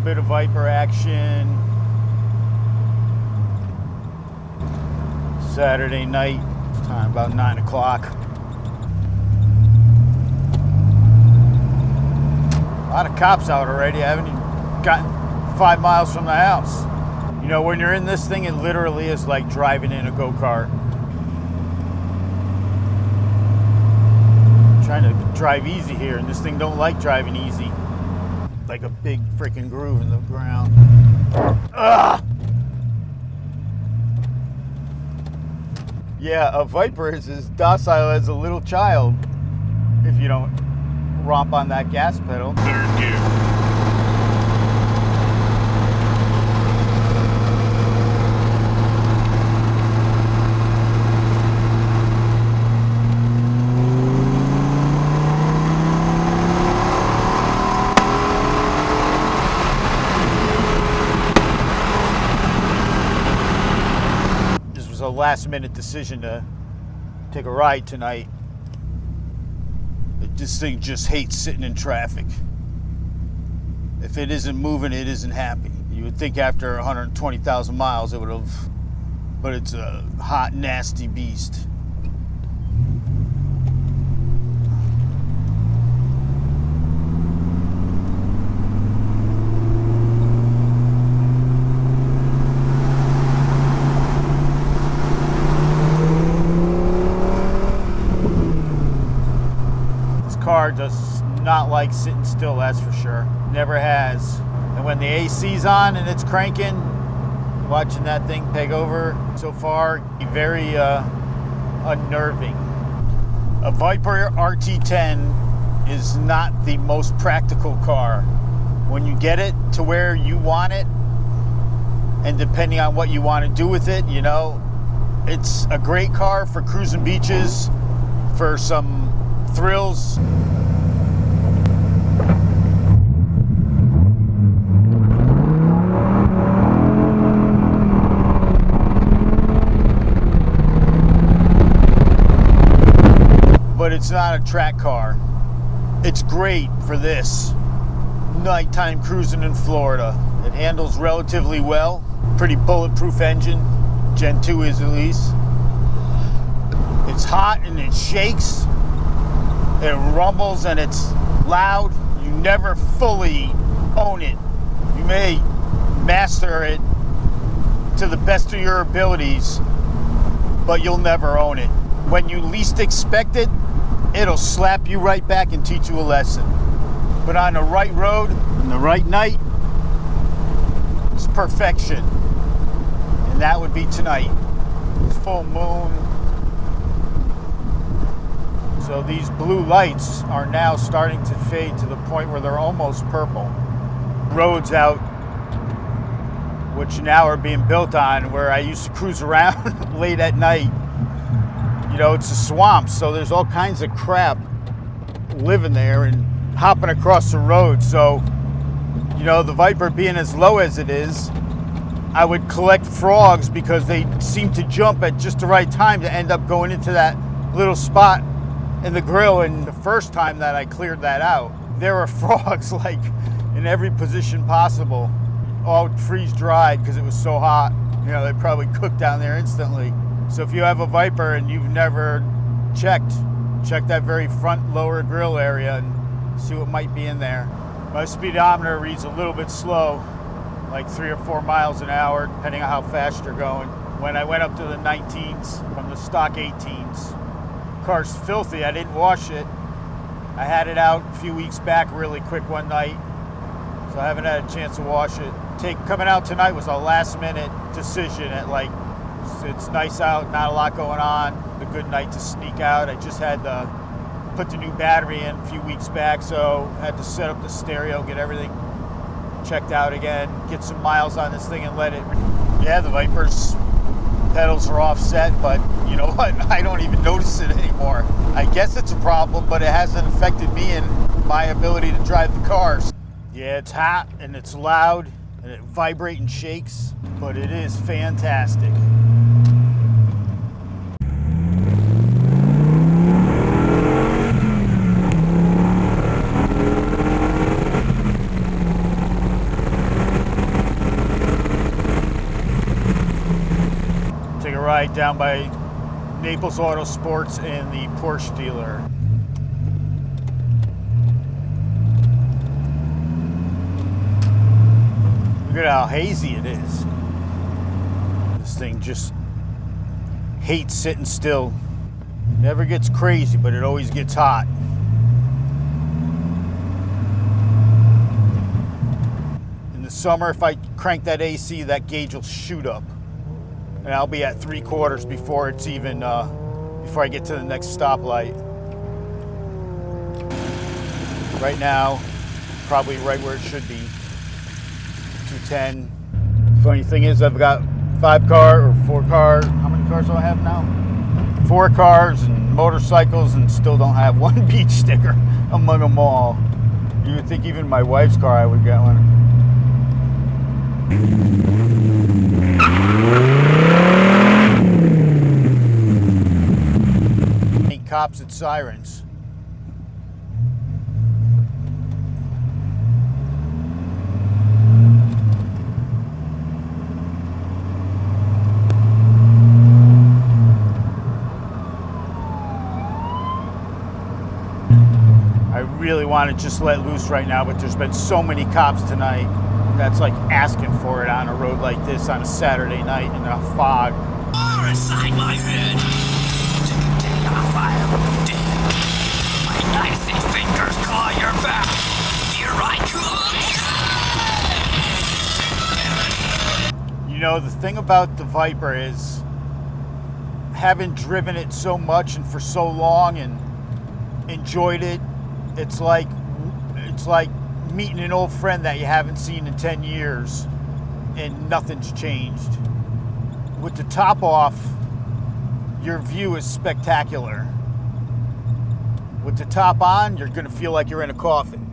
bit of Viper action. Saturday night, it's time about 9 o'clock. A lot of cops out already. I haven't even gotten 5 miles from the house. You know, when you're in this thing, it literally is like driving in a go-kart. I'm trying to drive easy here, and this thing don't like driving easy. Like a big freaking groove in the ground. Ugh! Yeah, a Viper is as docile as a little child if you don't romp on that gas pedal. Third gear. A last minute decision to take a ride tonight. This thing just hates sitting in traffic. If it isn't moving, it isn't happy. You would think after 120,000 miles it would have, but it's a hot, nasty beast. Car does not like sitting still, that's for sure. Never has. And when the AC's on and it's cranking, watching that thing peg over so far, very unnerving. A Viper RT10 is not the most practical car. When you get it to where you want it, and depending on what you want to do with it, you know, it's a great car for cruising beaches, for some thrills. But it's not a track car. It's great for this nighttime cruising in Florida. It handles relatively well. Pretty bulletproof engine. Gen 2 is at least. It's hot and it shakes. It rumbles and it's loud. You never fully own it. You may master it to the best of your abilities, but you'll never own it. When you least expect it, it'll slap you right back and teach you a lesson. But on the right road, on the right night, it's perfection. And that would be tonight. Full moon. So these blue lights are now starting to fade to the point where they're almost purple. Roads out, which now are being built on, where I used to cruise around late at night. You know, it's a swamp, so there's all kinds of crap living there and hopping across the road. So, you know, the Viper being as low as it is, I would collect frogs because they seem to jump at just the right time to end up going into that little spot in the grill. And the first time that I cleared that out, there were frogs like in every position possible, all freeze dried because it was so hot. You know, they probably cooked down there instantly. So if you have a Viper and you've never check that very front lower grill area and see what might be in there. My speedometer reads a little bit slow, like 3 or 4 miles an hour, depending on how fast you're going. When I went up to the 19s from the stock 18s, car's filthy. I didn't wash it. I had it out a few weeks back really quick one night, so I haven't had a chance to wash it. Coming out tonight was a last minute decision at like, it's nice out, not a lot going on, a good night to sneak out. I just had to put the new battery in a few weeks back, so I had to set up the stereo, get everything checked out again, get some miles on this thing and let it. Yeah, the Viper's pedals are offset, but you know what? I don't even notice it anymore. I guess it's a problem, but it hasn't affected me and my ability to drive the cars. Yeah, it's hot and it's loud and it vibrates and shakes, but it is fantastic. right down by Naples Auto Sports and the Porsche dealer. Look at how hazy it is. This thing just hates sitting still. Never gets crazy, but it always gets hot. In the summer, if I crank that AC, that gauge will shoot up. And I'll be at 3/4 before it's even, before I get to the next stoplight. Right now, probably right where it should be, 210. Funny thing is, I've got 4 cars. How many cars do I have now? 4 cars and motorcycles, and still don't have one beach sticker among them all. You would think even my wife's car I would get one. Cops and sirens. I really want to just let loose right now, but there's been so many cops tonight. That's like asking for it on a road like this on a Saturday night in a fog. Or inside my head. My icy fingers claw your back. Here I come. You know, the thing about the Viper is, having driven it so much and for so long and enjoyed it, it's like meeting an old friend that you haven't seen in 10 years and nothing's changed. With the top off, your view is spectacular. With the top on, you're gonna feel like you're in a coffin.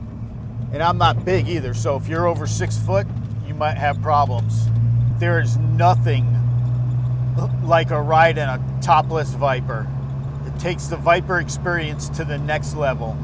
And I'm not big either, so if you're over 6 foot, you might have problems. There is nothing like a ride in a topless Viper. It takes the Viper experience to the next level.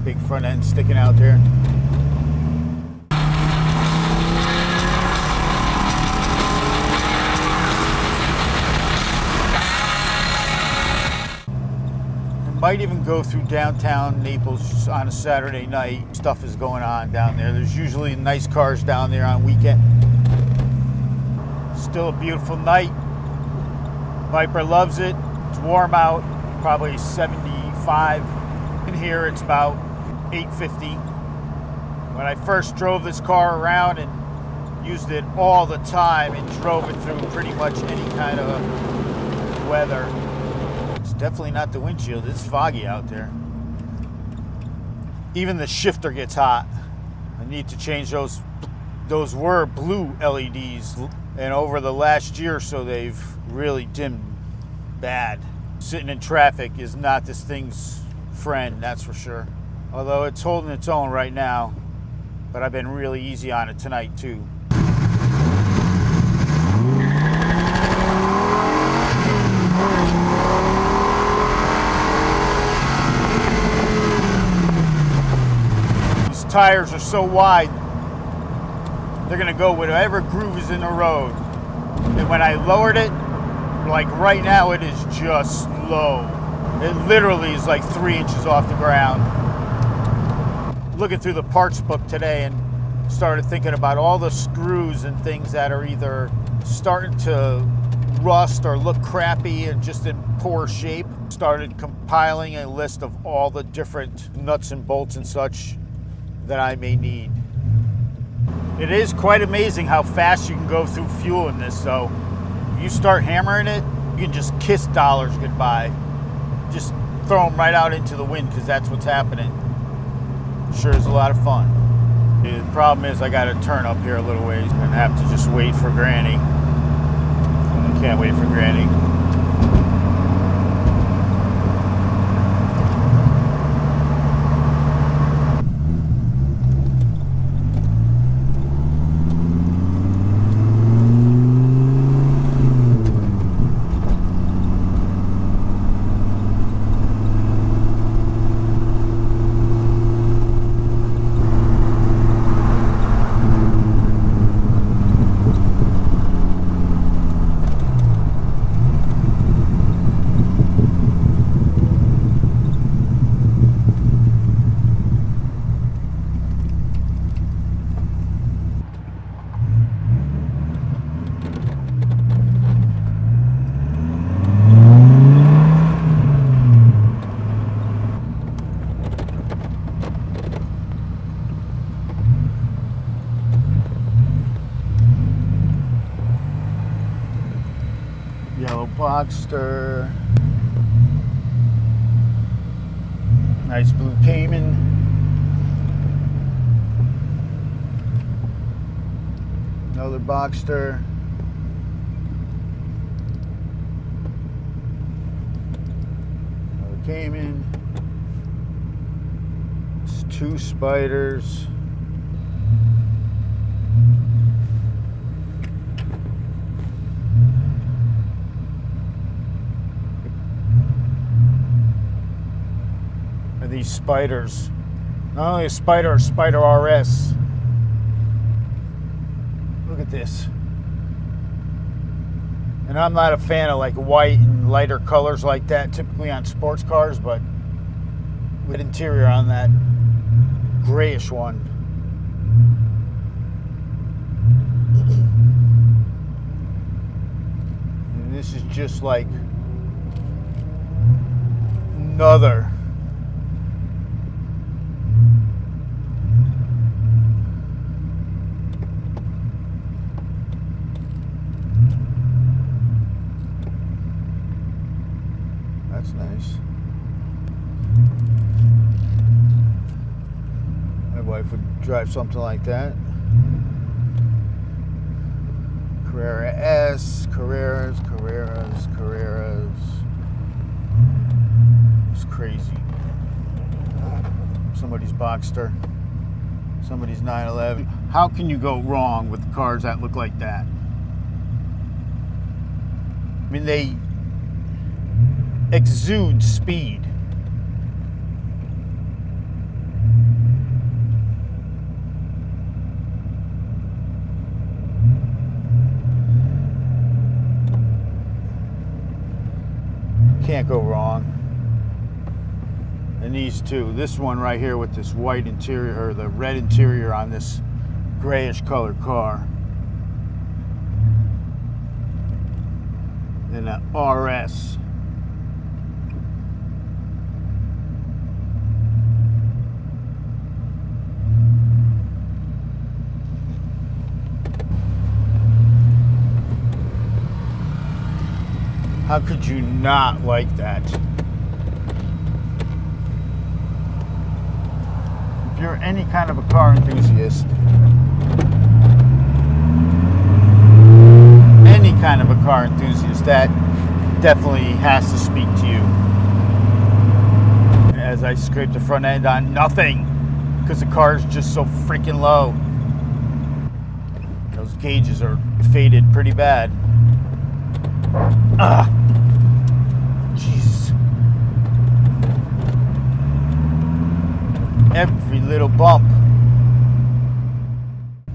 Big front end sticking out there. Might even go through downtown Naples on a Saturday night. Stuff is going on down there. There's usually nice cars down there on weekend. Still a beautiful night. Viper loves it. It's warm out, probably 75. In here it's about 850. When I first drove this car around and used it all the time and drove it through pretty much any kind of weather. It's definitely not the windshield, it's foggy out there. Even the shifter gets hot. I need to change those. Those were blue LEDs, and over the last year or so they've really dimmed bad. Sitting in traffic is not this thing's friend, that's for sure. Although it's holding its own right now, but I've been really easy on it tonight too. These tires are so wide, they're gonna go whatever groove is in the road. And when I lowered it, like right now, it is just low. It literally is like 3 inches off the ground. Looking through the parts book today and started thinking about all the screws and things that are either starting to rust or look crappy and just in poor shape. Started compiling a list of all the different nuts and bolts and such that I may need. It is quite amazing how fast you can go through fuel in this, though. If you start hammering it, you can just kiss dollars goodbye. Just throw them right out into the wind, because that's what's happening. Sure is a lot of fun. The problem is I got to turn up here a little ways and have to just wait for Granny. I can't wait for Granny. Boxster. Nice blue Cayman. Another Boxster. Another Cayman. It's 2 Spiders. And these Spiders, not only a Spider RS. Look at this. And I'm not a fan of like white and lighter colors like that typically on sports cars, but with interior on that grayish one. And this is just like another That's nice. My wife would drive something like that. Carrera S, Carreras. It's crazy. Somebody's Boxster, somebody's 911. How can you go wrong with cars that look like that? I mean, they exude speed. Can't go wrong. And these two, this one right here with this white interior, or the red interior on this grayish colored car. Then an RS. How could you not like that? If you're any kind of a car enthusiast, that definitely has to speak to you. As I scraped the front end on nothing, because the car is just so freaking low. Those gauges are faded pretty bad. Jesus. Every little bump.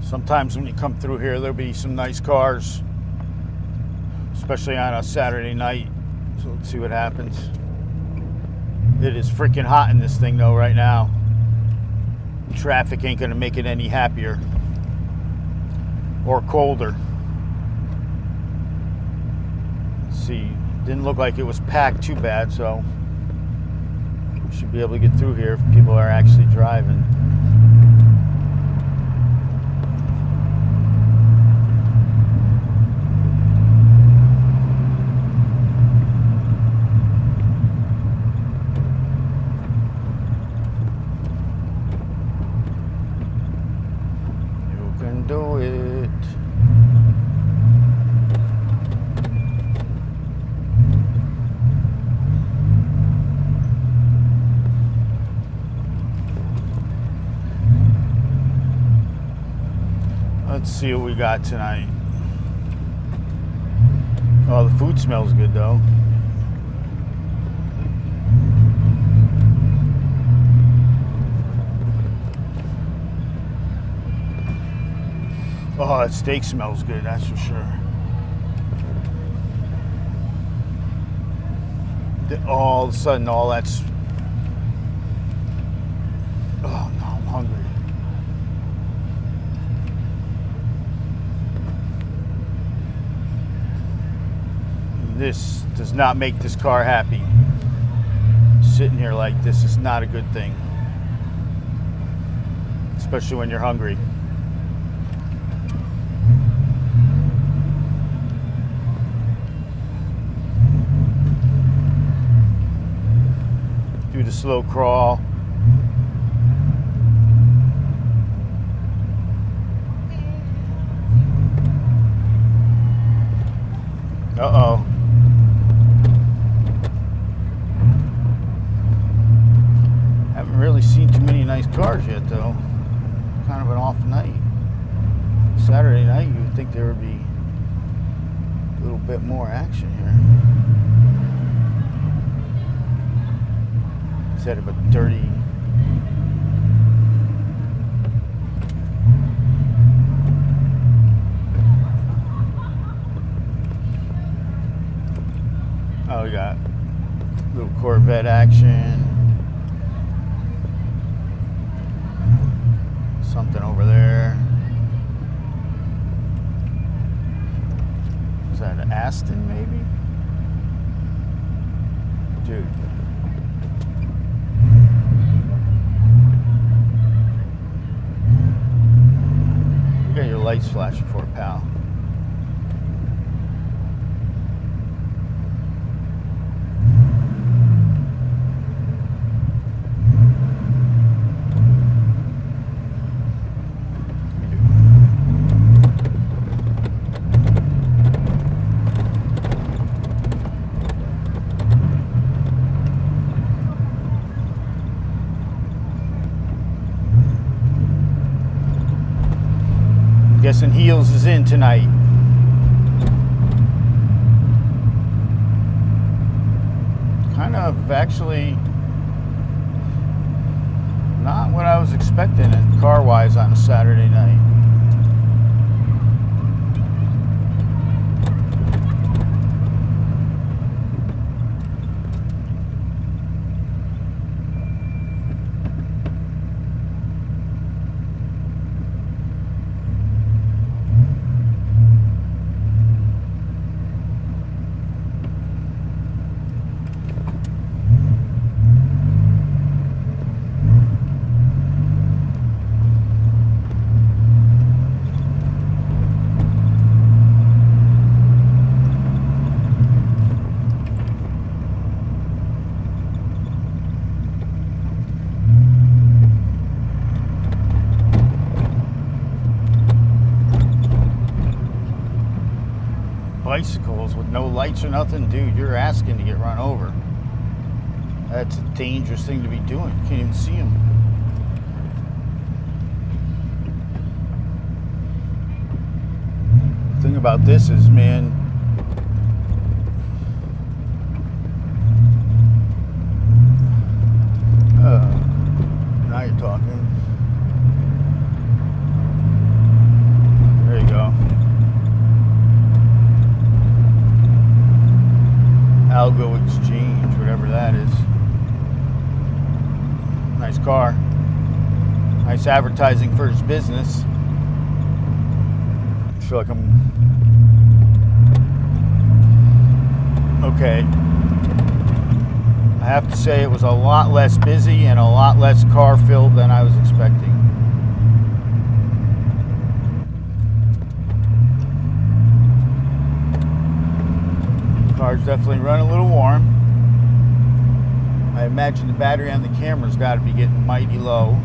Sometimes when you come through here, there'll be some nice cars, especially on a Saturday night. So let's see what happens. It is freaking hot in this thing though right now. Traffic ain't gonna make it any happier or colder. Let's see, didn't look like it was packed too bad, so we should be able to get through here if people are actually driving. Do it. Let's see what we got tonight. Oh, the food smells good though. Oh, that steak smells good, that's for sure. All of a sudden, all that's... Oh, no, I'm hungry. This does not make this car happy. Sitting here like this is not a good thing. Especially when you're hungry. slow crawl. Uh-oh. Haven't really seen too many nice cars yet, though. Kind of an off night. Saturday night, you would think there would be a little bit more action here. Instead of a dirty... Oh, we got a little Corvette action. Something over there. Is that an Aston, maybe? Dude. You got your lights flashing for, pal. Guessing Heels is in tonight. Kind of actually not what I was expecting car-wise on a Saturday night. Bicycles with no lights or nothing, dude, you're asking to get run over. That's a dangerous thing to be doing. You can't even see them. The thing about this is, man, now you're talking. There you go. Algo Exchange, whatever that is. Nice car. Nice advertising for his business. I feel like I'm okay. I have to say it was a lot less busy and a lot less car filled than I was expecting. Car's definitely running a little warm. I imagine the battery on the camera's got to be getting mighty low.